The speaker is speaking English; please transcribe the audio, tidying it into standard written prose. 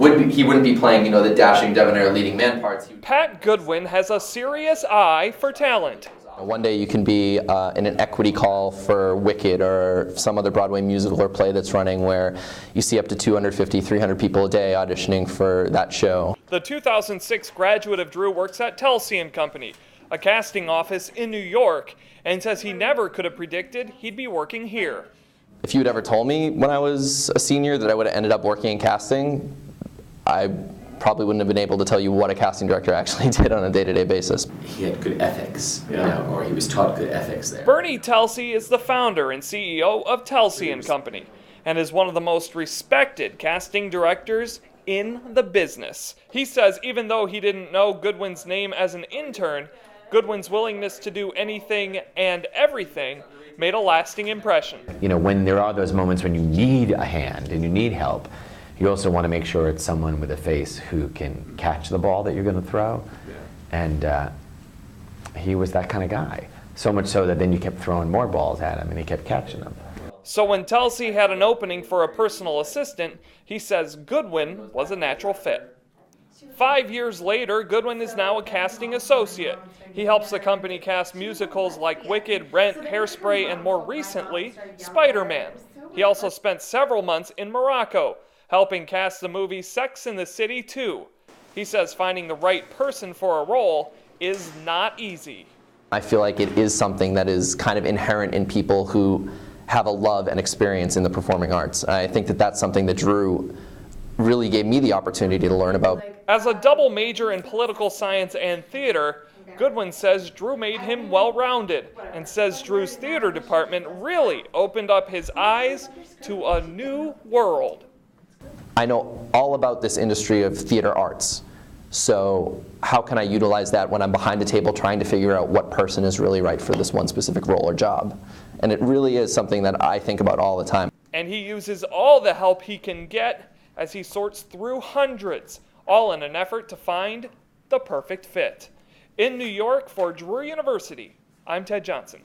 He wouldn't be playing, the dashing, debonair leading man parts. Pat Goodwin has a serious eye for talent. One day you can be in an equity call for Wicked or some other Broadway musical or play that's running where you see up to 250, 300 people a day auditioning for that show. The 2006 graduate of Drew works at Telsi & Company, a casting office in New York, and says he never could have predicted he'd be working here. If you had ever told me when I was a senior that I would have ended up working in casting, I probably wouldn't have been able to tell you what a casting director actually did on a day-to-day basis. He had good ethics, or he was taught good ethics there. Bernie Telsi is the founder and CEO of Telsi & Company and is one of the most respected casting directors in the business. He says even though he didn't know Goodwin's name as an intern, Goodwin's willingness to do anything and everything made a lasting impression. When there are those moments when you need a hand and you need help, you also want to make sure it's someone with a face who can catch the ball that you're going to throw. And he was that kind of guy. So much so that then you kept throwing more balls at him and he kept catching them. So when Telsi had an opening for a personal assistant, he says Goodwin was a natural fit. 5 years later, Goodwin is now a casting associate. He helps the company cast musicals like Wicked, Rent, Hairspray, and more recently, Spider-Man. He also spent several months in Morocco, helping cast the movie Sex and the City 2. He says finding the right person for a role is not easy. I feel like it is something that is kind of inherent in people who have a love and experience in the performing arts. I think that that's something that Drew really gave me the opportunity to learn about. As a double major in political science and theater, Goodwin says Drew made him well-rounded and says Drew's theater department really opened up his eyes to a new world. I know all about this industry of theater arts, so how can I utilize that when I'm behind the table trying to figure out what person is really right for this one specific role or job? And it really is something that I think about all the time. And he uses all the help he can get as he sorts through hundreds, all in an effort to find the perfect fit. In New York for Drew University, I'm Ted Johnsen.